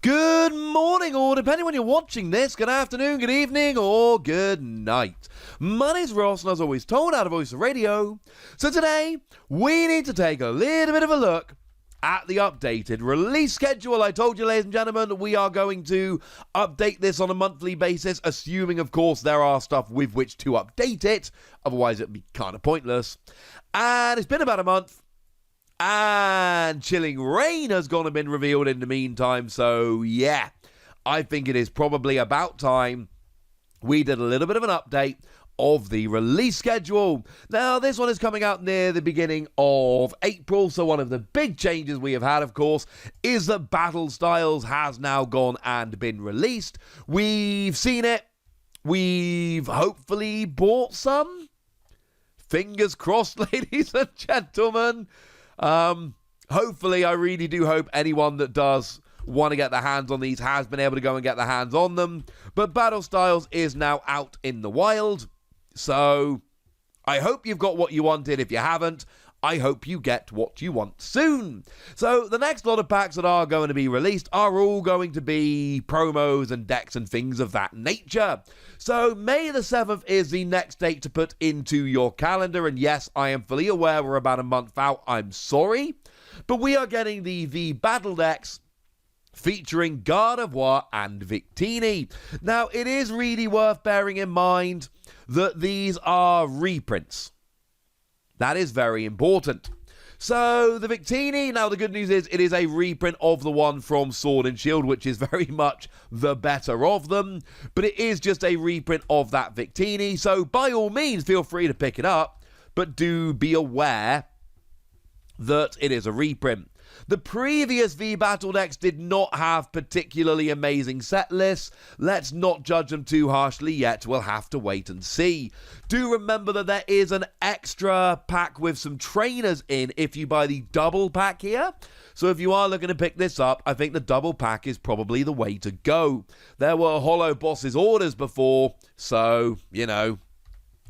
Good morning, or depending when you're watching this, good afternoon, good evening, or good night. My name's Ross, and as always told out of Voice of Radio. So today, we need to take a little bit of a look at the updated release schedule. I told you, ladies and gentlemen, we are going to update this on a monthly basis, assuming, of course, there are stuff with which to update it. Otherwise, it'd be kind of pointless. And it's been about a month. And Chilling Reign has gone and been revealed in the meantime. So, yeah, I think it is probably about time we did a little bit of an update of the release schedule. Now, this one is coming out near the beginning of April. So one of the big changes we have had, of course, is that Battle Styles has now gone and been released. We've seen it. We've hopefully bought some. Fingers crossed, ladies and gentlemen. Hopefully, I really do hope anyone that does want to get their hands on these has been able to go and get their hands on them. But Battle Styles is now out in the wild. So I hope you've got what you wanted. If you haven't, I hope you get what you want soon. So the next lot of packs that are going to be released are all going to be promos and decks and things of that nature. So May the 7th is the next date to put into your calendar. And yes, I am fully aware we're about a month out. I'm sorry. But we are getting the V Battle decks featuring Gardevoir and Victini. Now, it is really worth bearing in mind that these are reprints. That is very important. So, the Victini, now the good news is it is a reprint of the one from Sword and Shield, which is very much the better of them. But it is just a reprint of that Victini. So, by all means, feel free to pick it up. But do be aware that it is a reprint. The previous V-Battle decks did not have particularly amazing set lists. Let's not judge them too harshly yet. We'll have to wait and see. Do remember that there is an extra pack with some trainers in if you buy the double pack here. So if you are looking to pick this up, I think the double pack is probably the way to go. There were Hollow Bosses orders before, so, you know,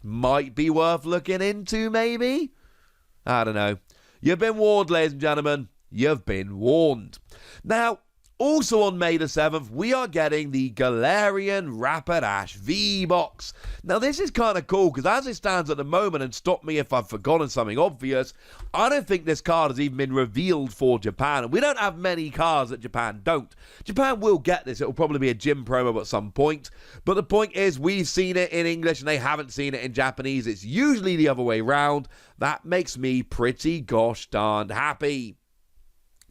might be worth looking into maybe? I don't know. You've been warned, ladies and gentlemen. You've been warned. Now, also on May the 7th, we are getting the Galarian Rapidash V-Box. Now, this is kind of cool, because as it stands at the moment, and stop me if I've forgotten something obvious, I don't think this card has even been revealed for Japan, and we don't have many cards that Japan don't. Japan will get this. It will probably be a gym promo at some point, but the point is, we've seen it in English, and they haven't seen it in Japanese. It's usually the other way around. That makes me pretty gosh darned happy.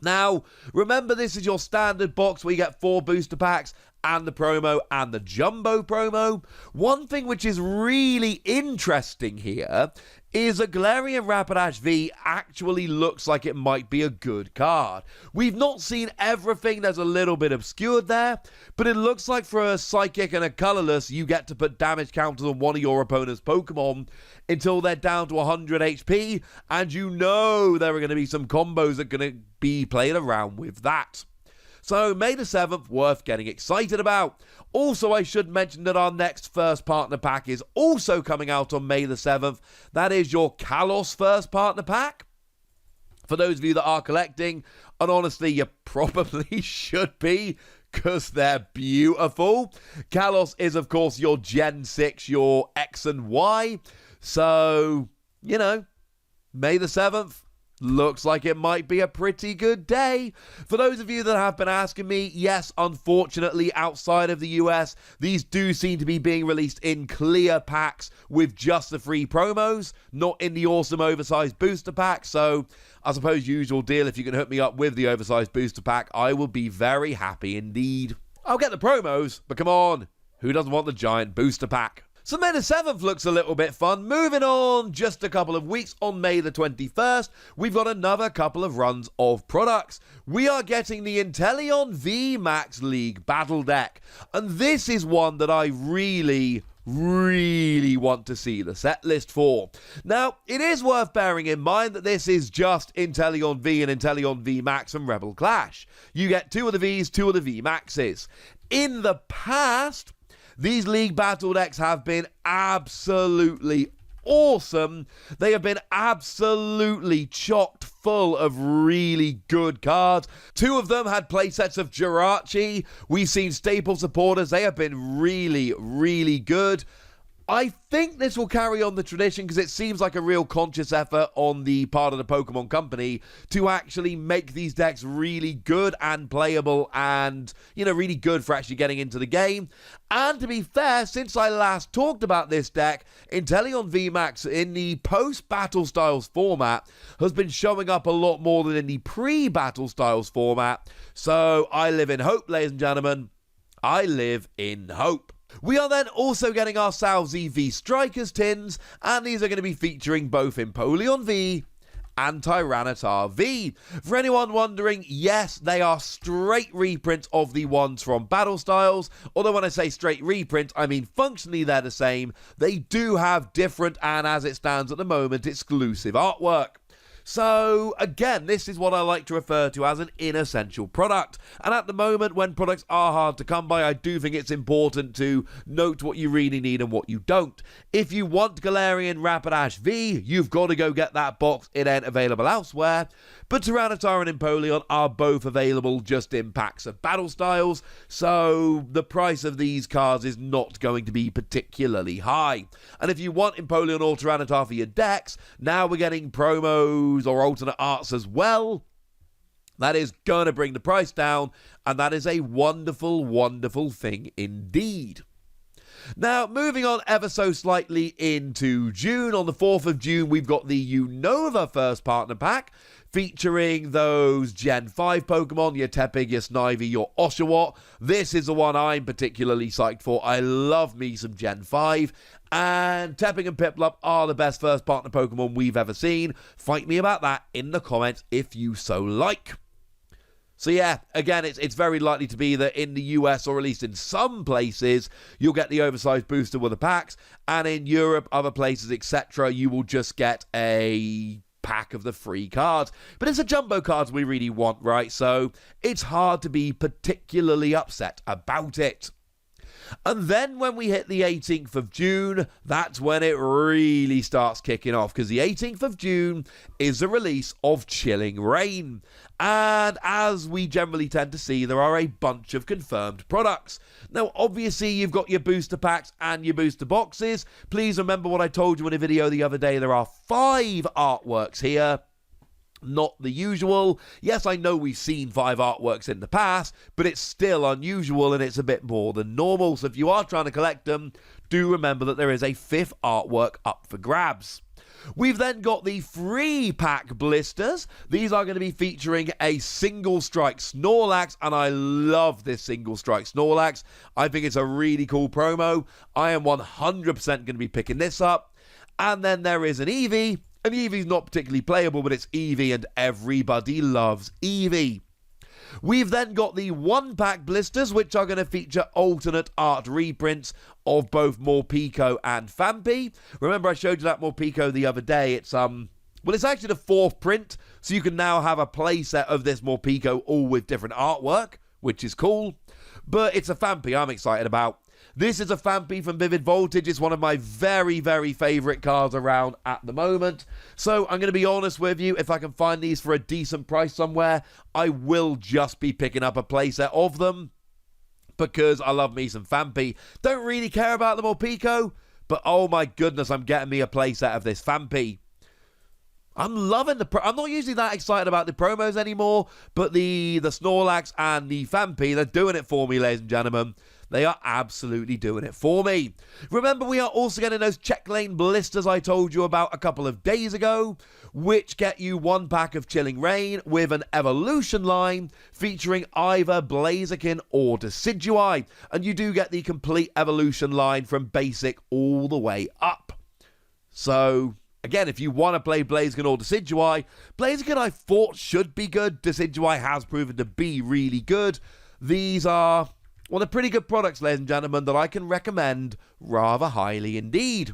Now, remember, this is your standard box where you get 4 booster packs and the promo and the jumbo promo. One thing which is really interesting here is a Galarian Rapidash V actually looks like it might be a good card. We've not seen everything. There's a little bit obscured there, but it looks like for a Psychic and a Colorless, you get to put damage counters on one of your opponent's Pokemon until they're down to 100 HP, and you know there are going to be some combos that are going to be played around with that. So, May the 7th, worth getting excited about. Also, I should mention that our next first partner pack is also coming out on May the 7th. That is your Kalos first partner pack. For those of you that are collecting, and honestly, you probably should be, because they're beautiful. Kalos is, of course, your Gen 6, your X and Y. So, you know, May the 7th. Looks like it might be a pretty good day. For those of you that have been asking me, yes, unfortunately, outside of the US, these do seem to be being released in clear packs with just the free promos, not in the awesome oversized booster pack. So, I suppose usual deal, if you can hook me up with the oversized booster pack, I will be very happy indeed. I'll get the promos, but come on, who doesn't want the giant booster pack? So May the 7th looks a little bit fun. Moving on just a couple of weeks, on May the 21st, we've got another couple of runs of products. We are getting the Inteleon V Max League Battle Deck. And this is one that I really want to see the set list for. Now, it is worth bearing in mind that this is just Inteleon V and Inteleon V Max and Rebel Clash. You get 2 of the Vs, 2 of the V Maxes. In the past, these League Battle decks have been absolutely awesome. They have been absolutely chocked full of really good cards. 2 of them had playsets of Jirachi. We've seen staple supporters. They have been really, really good. I think this will carry on the tradition because it seems like a real conscious effort on the part of the Pokemon Company to actually make these decks really good and playable and, really good for actually getting into the game. And to be fair, since I last talked about this deck, Inteleon VMAX in the post-Battle Styles format has been showing up a lot more than in the pre-Battle Styles format. So I live in hope, ladies and gentlemen. I live in hope. We are then also getting ourselves EV Strikers tins, and these are going to be featuring both Empoleon V and Tyranitar V. For anyone wondering, yes, they are straight reprints of the ones from Battle Styles, although when I say straight reprint, I mean functionally they're the same. They do have different and, as it stands at the moment, exclusive artwork. So, again, this is what I like to refer to as an inessential product. And at the moment, when products are hard to come by, I do think it's important to note what you really need and what you don't. If you want Galarian Rapidash V, you've got to go get that box. It ain't available elsewhere. But Tyranitar and Empoleon are both available just in packs of Battle Styles, so the price of these cards is not going to be particularly high. And if you want Empoleon or Tyranitar for your decks, now we're getting promos or alternate arts as well. That is going to bring the price down, and that is a wonderful, wonderful thing indeed. Now, moving on ever so slightly into June. On the 4th of June, we've got the Unova First Partner Pack, featuring those Gen 5 Pokemon, your Tepig, your Snivy, your Oshawott. This is the one I'm particularly psyched for. I love me some Gen 5. And Tepig and Piplup are the best first partner Pokemon we've ever seen. Fight me about that in the comments if you so like. So yeah, again, it's very likely to be that in the US, or at least in some places, you'll get the oversized booster with the packs, and in Europe, other places, etc., you will just get a pack of the free cards. But it's the jumbo cards we really want, right? So it's hard to be particularly upset about it. And then when we hit the 18th of June, that's when it really starts kicking off, because the 18th of June is the release of Chilling Reign. And as we generally tend to see, there are a bunch of confirmed products. Now, obviously, you've got your booster packs and your booster boxes. Please remember what I told you in a video the other day. There are 5 artworks here. Not the usual. Yes, I know we've seen 5 artworks in the past, but it's still unusual and it's a bit more than normal. So if you are trying to collect them, do remember that there is a 5th artwork up for grabs. We've then got the free pack blisters. These are going to be featuring a single strike Snorlax, and I love this single strike Snorlax. I think it's a really cool promo. I am 100% going to be picking this up. And then there is an Eevee. And Eevee's not particularly playable, but it's Eevee, and everybody loves Eevee. We've then got the 1-pack blisters, which are going to feature alternate art reprints of both Morpeko and Phanpy. Remember, I showed you that Morpeko the other day. It's it's actually the 4th print, so you can now have a playset of this Morpeko, all with different artwork, which is cool. But it's a Phanpy I'm excited about. This is a Phanpy from Vivid Voltage. It's one of my very, very favourite cards around at the moment. So I'm going to be honest with you, if I can find these for a decent price somewhere, I will just be picking up a playset of them, because I love me some Phanpy. Don't really care about the Morpeko, but oh my goodness, I'm getting me a playset of this Phanpy. I'm loving I'm not usually that excited about the promos anymore, but the Snorlax and the Phanpy, they're doing it for me, ladies and gentlemen. They are absolutely doing it for me. Remember, we are also getting those check lane blisters I told you about a couple of days ago, which get you 1 pack of Chilling Reign with an evolution line featuring either Blaziken or Decidueye. And you do get the complete evolution line from basic all the way up. So again, if you want to play Blaziken or Decidueye, Blaziken I thought should be good. Decidueye has proven to be really good. These are, well, they're pretty good products, ladies and gentlemen, that I can recommend rather highly indeed.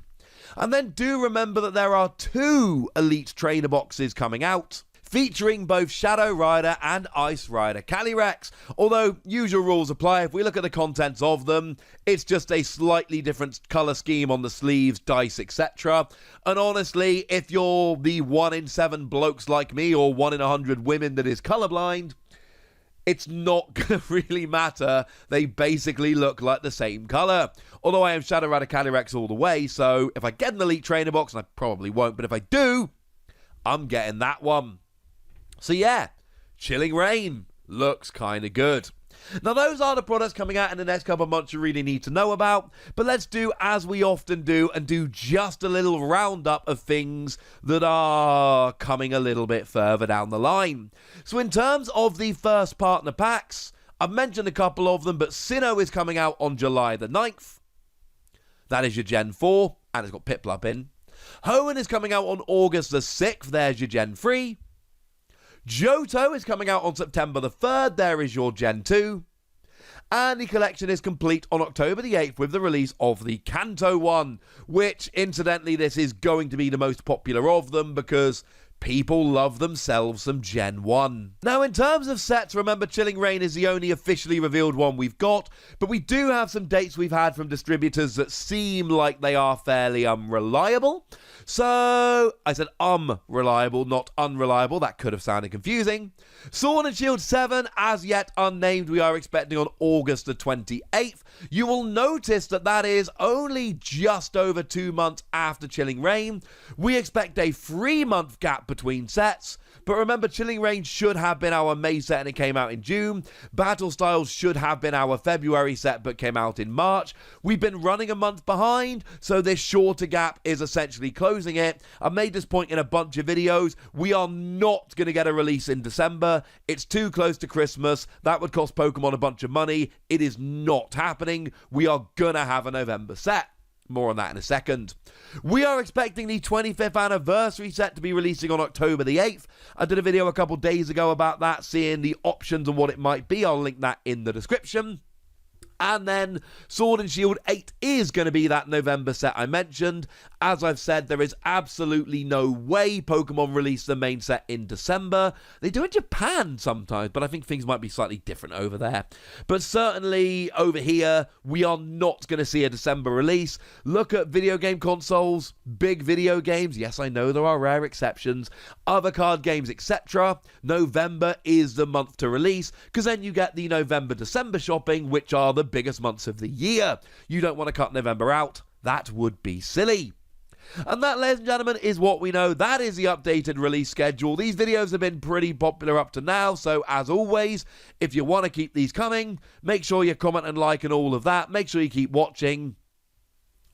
And then do remember that there are 2 Elite Trainer boxes coming out, featuring both Shadow Rider and Ice Rider Calyrex. Although usual rules apply, if we look at the contents of them, it's just a slightly different colour scheme on the sleeves, dice, etc. And honestly, if you're the 1 in 7 blokes like me or 1 in 100 women that is colourblind, it's not going to really matter. They basically look like the same colour. Although I am Shadow Rider Calyrex all the way, so if I get an Elite Trainer box, and I probably won't, but if I do, I'm getting that one. So yeah, Chilling Reign looks kind of good. Now those are the products coming out in the next couple of months you really need to know about, but let's do as we often do and do just a little roundup of things that are coming a little bit further down the line. So in terms of the first partner packs, I've mentioned a couple of them, but Sinnoh is coming out on July the 9th. That is your Gen 4, and it's got Piplup in. Hoenn is coming out on August the 6th, there's your Gen 3. Johto is coming out on September the 3rd, there is your Gen 2. And the collection is complete on October the 8th with the release of the Kanto one, which, incidentally, this is going to be the most popular of them because people love themselves some Gen 1. Now, in terms of sets, remember Chilling Reign is the only officially revealed one we've got, but we do have some dates we've had from distributors that seem like they are fairly unreliable. So, I said reliable, not unreliable. That could have sounded confusing. Sword and Shield 7, as yet unnamed, we are expecting on August the 28th. You will notice that that is only just over 2 months after Chilling Reign. We expect a 3-month gap between sets. But remember, Chilling Reign should have been our May set and it came out in June. Battle Styles should have been our February set but came out in March. We've been running a month behind, so this shorter gap is essentially closing it. I've made this point in a bunch of videos. We are not going to get a release in December. It's too close to Christmas. That would cost Pokemon a bunch of money. It is not happening. We are going to have a November set. More on that in a second. We are expecting the 25th anniversary set to be releasing on October the 8th. I did a video a couple days ago about that, seeing the options and what it might be. I'll link that in the description. And then Sword and Shield 8 is going to be that November set I mentioned. As I've said, there is absolutely no way Pokemon release the main set in December. They do in Japan sometimes, but I think things might be slightly different over there. But certainly over here, we are not going to see a December release. Look at video game consoles, big video games. Yes, I know there are rare exceptions. Other card games, etc. November is the month to release, because then you get the November-December shopping, which are the biggest months of the year. You don't want to cut November out. That would be silly. And that, ladies and gentlemen, is what we know. That is the updated release schedule. These videos have been pretty popular up to now, so as always, if you want to keep these coming, make sure you comment and like and all of that. Make sure you keep watching.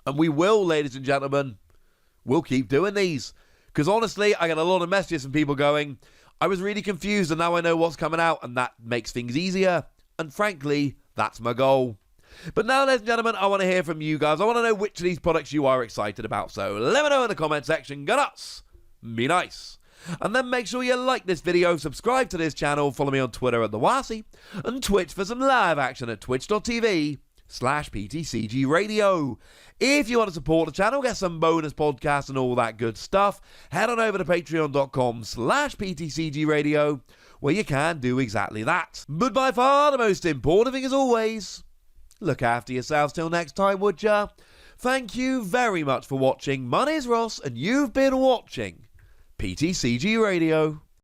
And we will, ladies and gentlemen, we'll keep doing these. Because honestly, I get a lot of messages from people going, I was really confused and now I know what's coming out, and that makes things easier. And frankly, that's my goal. But now, ladies and gentlemen, I want to hear from you guys. I want to know which of these products you are excited about. So let me know in the comment section. Go nuts. Be nice. And then make sure you like this video, subscribe to this channel, follow me on Twitter at TheWasi, and Twitch for some live action at twitch.tv/PTCG Radio. If you want to support the channel, get some bonus podcasts and all that good stuff, head on over to patreon.com/PTCG Radio, where you can do exactly that. But by far the most important thing, as always, look after yourselves till next time, would ya? Thank you very much for watching. My name's Ross, and you've been watching PTCG Radio.